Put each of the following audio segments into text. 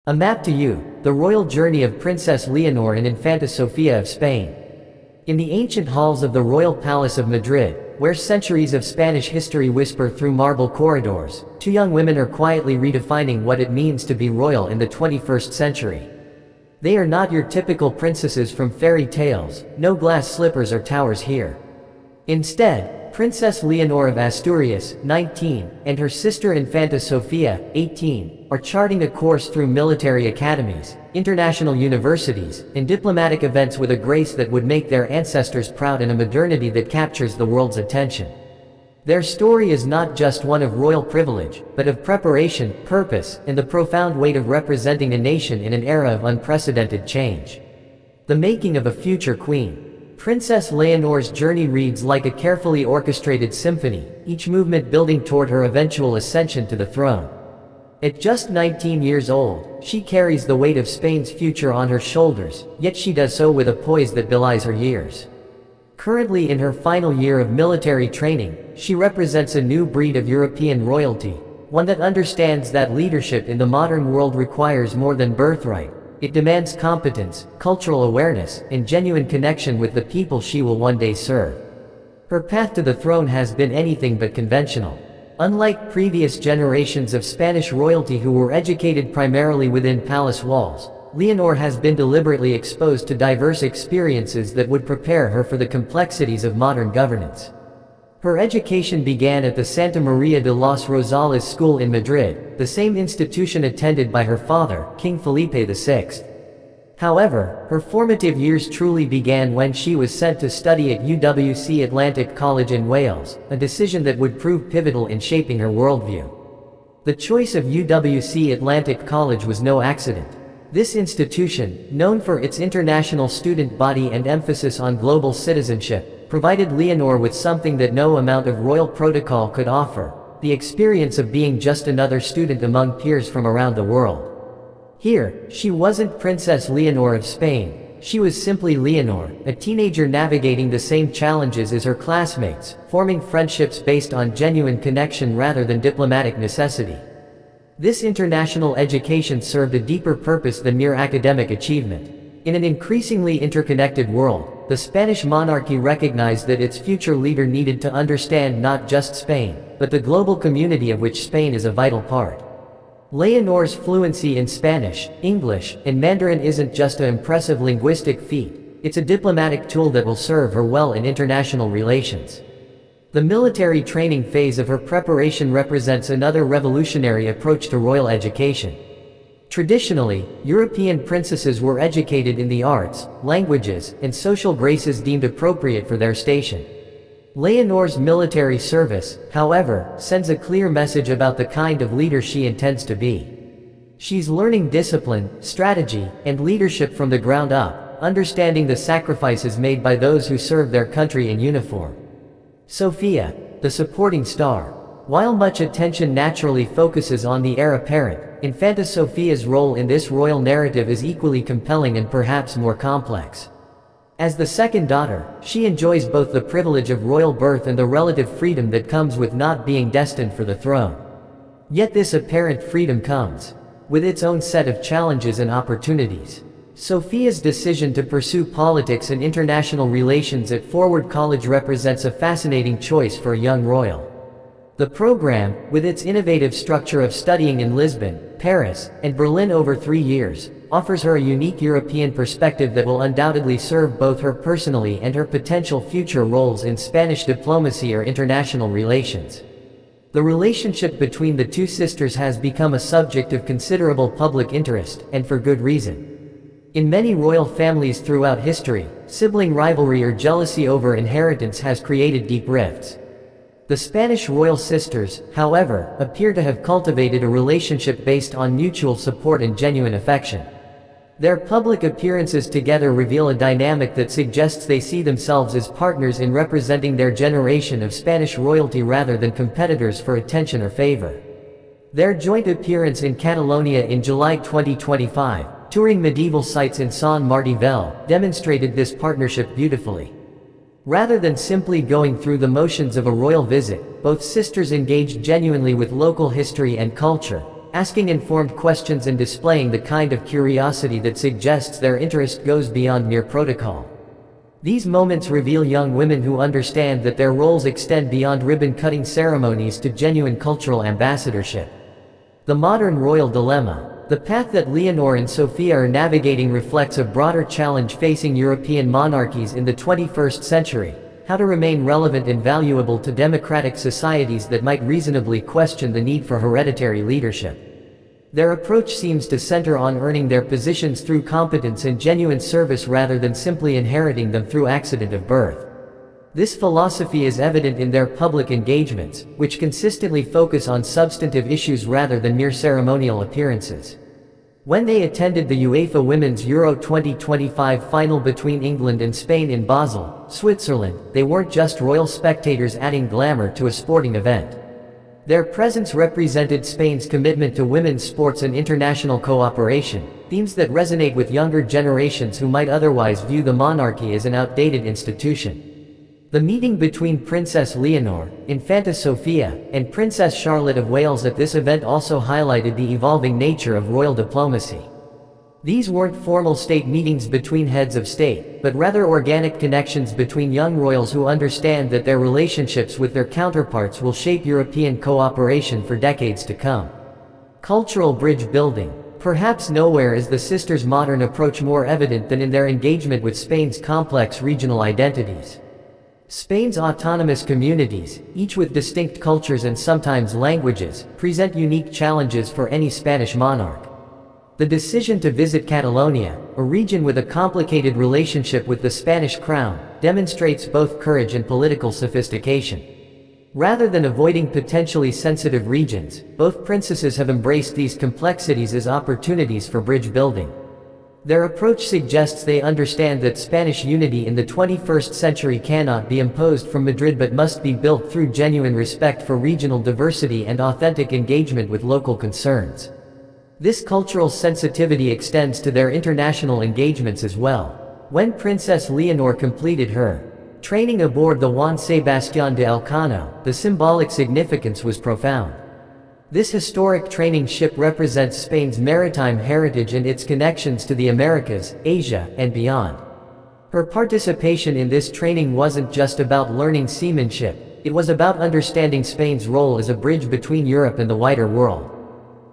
A map to you, the royal journey of Princess Leonor and Infanta Sofia of Spain. In the ancient halls of the royal palace of Madrid, where centuries of Spanish history whisper through marble corridors, two young women are quietly redefining what it means to be royal in the 21st century. They are not your typical princesses from fairy tales, no glass slippers or towers here. Instead, Princess Leonor of Asturias, 19, and her sister Infanta Sofia, 18, are charting a course through military academies, international universities, and diplomatic events with a grace that would make their ancestors proud and a modernity that captures the world's attention. Their story is not just one of royal privilege, but of preparation, purpose, and the profound weight of representing a nation in an era of unprecedented change. The making of a future queen. Princess Leonor's journey reads like a carefully orchestrated symphony, each movement building toward her eventual ascension to the throne. At just 19 years old, she carries the weight of Spain's future on her shoulders, yet she does so with a poise that belies her years. Currently in her final year of military training, she represents a new breed of European royalty, one that understands that leadership in the modern world requires more than birthright. It demands competence, cultural awareness, and genuine connection with the people she will one day serve. Her path to the throne has been anything but conventional. Unlike previous generations of Spanish royalty who were educated primarily within palace walls, Leonor has been deliberately exposed to diverse experiences that would prepare her for the complexities of modern governance. Her education began at the Santa Maria de los Rosales school in Madrid, the same institution attended by her father, King Felipe VI. However, her formative years truly began when she was sent to study at UWC Atlantic College in Wales, a decision that would prove pivotal in shaping her worldview. The choice of UWC Atlantic College was no accident. This institution, known for its international student body and emphasis on global citizenship, provided Leonor with something that no amount of royal protocol could offer: the experience of being just another student among peers from around the world. Here, she wasn't Princess Leonor of Spain, she was simply Leonor, a teenager navigating the same challenges as her classmates, forming friendships based on genuine connection rather than diplomatic necessity. This international education served a deeper purpose than mere academic achievement. In an increasingly interconnected world, the Spanish monarchy recognized that its future leader needed to understand not just Spain, but the global community of which Spain is a vital part. Leonor's fluency in Spanish, English, and Mandarin isn't just an impressive linguistic feat, it's a diplomatic tool that will serve her well in international relations. The military training phase of her preparation represents another revolutionary approach to royal education. Traditionally, European princesses were educated in the arts, languages, and social graces deemed appropriate for their station. Leonor's military service, however, sends a clear message about the kind of leader she intends to be. She's learning discipline, strategy, and leadership from the ground up, understanding the sacrifices made by those who serve their country in uniform. Sofia, the supporting star. While much attention naturally focuses on the heir apparent, Infanta Sofia's role in this royal narrative is equally compelling and perhaps more complex. As the second daughter, she enjoys both the privilege of royal birth and the relative freedom that comes with not being destined for the throne. Yet this apparent freedom comes with its own set of challenges and opportunities. Sofia's decision to pursue politics and international relations at Forward College represents a fascinating choice for a young royal. The program, with its innovative structure of studying in Lisbon, Paris, and Berlin over 3 years, offers her a unique European perspective that will undoubtedly serve both her personally and her potential future roles in Spanish diplomacy or international relations. The relationship between the two sisters has become a subject of considerable public interest, and for good reason. In many royal families throughout history, sibling rivalry or jealousy over inheritance has created deep rifts. The Spanish royal sisters, however, appear to have cultivated a relationship based on mutual support and genuine affection. Their public appearances together reveal a dynamic that suggests they see themselves as partners in representing their generation of Spanish royalty rather than competitors for attention or favor. Their joint appearance in Catalonia in July 2025, touring medieval sites in Sant Martí Vell, demonstrated this partnership beautifully. Rather than simply going through the motions of a royal visit, both sisters engaged genuinely with local history and culture, asking informed questions and displaying the kind of curiosity that suggests their interest goes beyond mere protocol. These moments reveal young women who understand that their roles extend beyond ribbon-cutting ceremonies to genuine cultural ambassadorship. The modern royal dilemma. The path that Leonor and Sofia are navigating reflects a broader challenge facing European monarchies in the 21st century: how to remain relevant and valuable to democratic societies that might reasonably question the need for hereditary leadership. Their approach seems to center on earning their positions through competence and genuine service rather than simply inheriting them through accident of birth. This philosophy is evident in their public engagements, which consistently focus on substantive issues rather than mere ceremonial appearances. When they attended the UEFA Women's Euro 2025 final between England and Spain in Basel, Switzerland, they weren't just royal spectators adding glamour to a sporting event. Their presence represented Spain's commitment to women's sports and international cooperation, themes that resonate with younger generations who might otherwise view the monarchy as an outdated institution. The meeting between Princess Leonor, Infanta Sofia, and Princess Charlotte of Wales at this event also highlighted the evolving nature of royal diplomacy. These weren't formal state meetings between heads of state, but rather organic connections between young royals who understand that their relationships with their counterparts will shape European cooperation for decades to come. Cultural bridge building. Perhaps nowhere is the sisters' modern approach more evident than in their engagement with Spain's complex regional identities. Spain's autonomous communities, each with distinct cultures and sometimes languages, present unique challenges for any Spanish monarch. The decision to visit Catalonia, a region with a complicated relationship with the Spanish crown, demonstrates both courage and political sophistication. Rather than avoiding potentially sensitive regions, both princesses have embraced these complexities as opportunities for bridge building. Their approach suggests they understand that Spanish unity in the 21st century cannot be imposed from Madrid but must be built through genuine respect for regional diversity and authentic engagement with local concerns. This cultural sensitivity extends to their international engagements as well. When Princess Leonor completed her training aboard the Juan Sebastián de Elcano, the symbolic significance was profound. This historic training ship represents Spain's maritime heritage and its connections to the Americas, Asia, and beyond. Her participation in this training wasn't just about learning seamanship, it was about understanding Spain's role as a bridge between Europe and the wider world.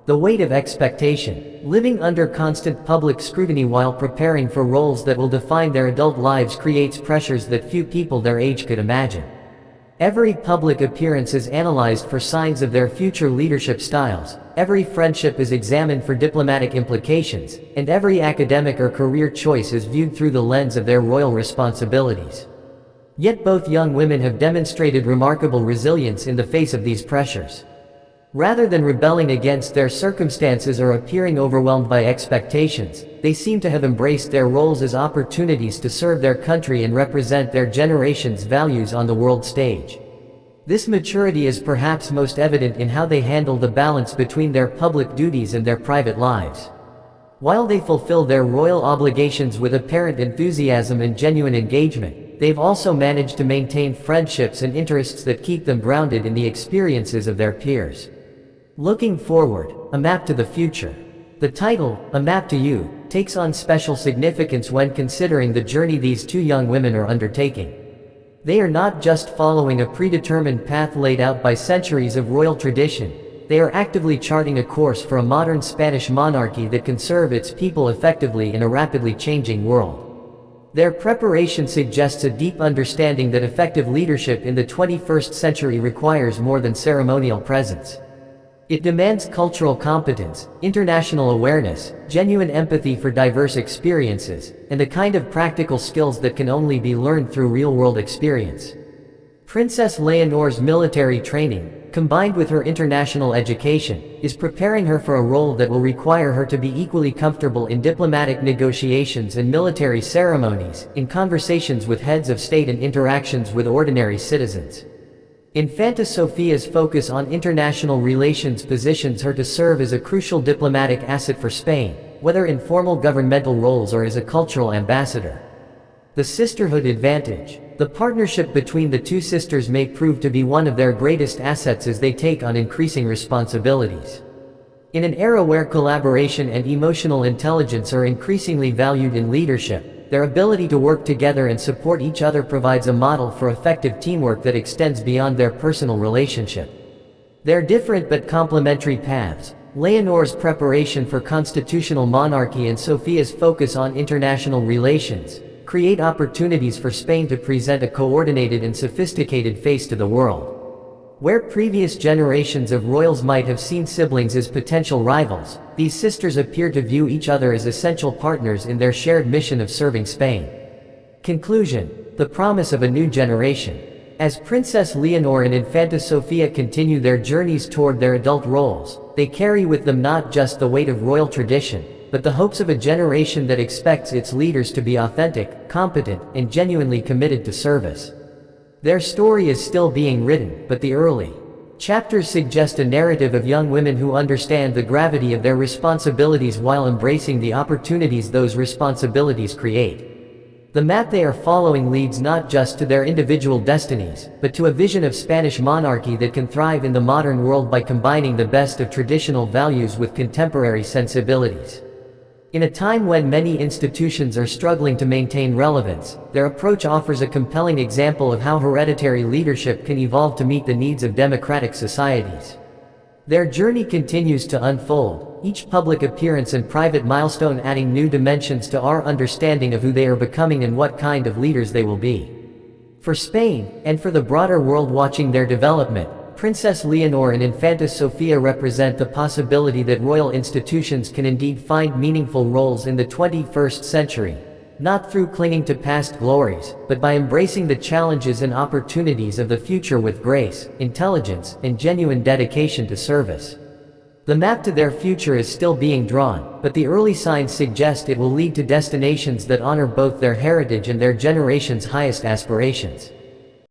The weight of expectation. Living under constant public scrutiny while preparing for roles that will define their adult lives creates pressures that few people their age could imagine. Every public appearance is analyzed for signs of their future leadership styles, every friendship is examined for diplomatic implications, and every academic or career choice is viewed through the lens of their royal responsibilities. Yet both young women have demonstrated remarkable resilience in the face of these pressures. Rather than rebelling against their circumstances or appearing overwhelmed by expectations, they seem to have embraced their roles as opportunities to serve their country and represent their generation's values on the world stage. This maturity is perhaps most evident in how they handle the balance between their public duties and their private lives. While they fulfill their royal obligations with apparent enthusiasm and genuine engagement, they've also managed to maintain friendships and interests that keep them grounded in the experiences of their peers. Looking forward, a map to the future. The title, A Map to You, takes on special significance when considering the journey these two young women are undertaking. They are not just following a predetermined path laid out by centuries of royal tradition, they are actively charting a course for a modern Spanish monarchy that can serve its people effectively in a rapidly changing world. Their preparation suggests a deep understanding that effective leadership in the 21st century requires more than ceremonial presence. It demands cultural competence, international awareness, genuine empathy for diverse experiences, and the kind of practical skills that can only be learned through real-world experience. Princess Leonor's military training, combined with her international education, is preparing her for a role that will require her to be equally comfortable in diplomatic negotiations and military ceremonies, in conversations with heads of state and interactions with ordinary citizens. Infanta Sofia's focus on international relations positions her to serve as a crucial diplomatic asset for Spain, whether in formal governmental roles or as a cultural ambassador. The sisterhood advantage. The partnership between the two sisters may prove to be one of their greatest assets as they take on increasing responsibilities. In an era where collaboration and emotional intelligence are increasingly valued in leadership, their ability to work together and support each other provides a model for effective teamwork that extends beyond their personal relationship. Their different but complementary paths, Leonor's preparation for constitutional monarchy and Sofia's focus on international relations, create opportunities for Spain to present a coordinated and sophisticated face to the world. Where previous generations of royals might have seen siblings as potential rivals, these sisters appear to view each other as essential partners in their shared mission of serving Spain. Conclusion: the promise of a new generation. As Princess Leonor and Infanta Sofia continue their journeys toward their adult roles, they carry with them not just the weight of royal tradition, but the hopes of a generation that expects its leaders to be authentic, competent, and genuinely committed to service. Their story is still being written, but the early chapters suggest a narrative of young women who understand the gravity of their responsibilities while embracing the opportunities those responsibilities create. The map they are following leads not just to their individual destinies, but to a vision of Spanish monarchy that can thrive in the modern world by combining the best of traditional values with contemporary sensibilities. In a time when many institutions are struggling to maintain relevance, their approach offers a compelling example of how hereditary leadership can evolve to meet the needs of democratic societies. Their journey continues to unfold, each public appearance and private milestone adding new dimensions to our understanding of who they are becoming and what kind of leaders they will be. For Spain, and for the broader world watching their development, Princess Leonor and Infanta Sofia represent the possibility that royal institutions can indeed find meaningful roles in the 21st century, not through clinging to past glories, but by embracing the challenges and opportunities of the future with grace, intelligence, and genuine dedication to service. The map to their future is still being drawn, but the early signs suggest it will lead to destinations that honor both their heritage and their generation's highest aspirations.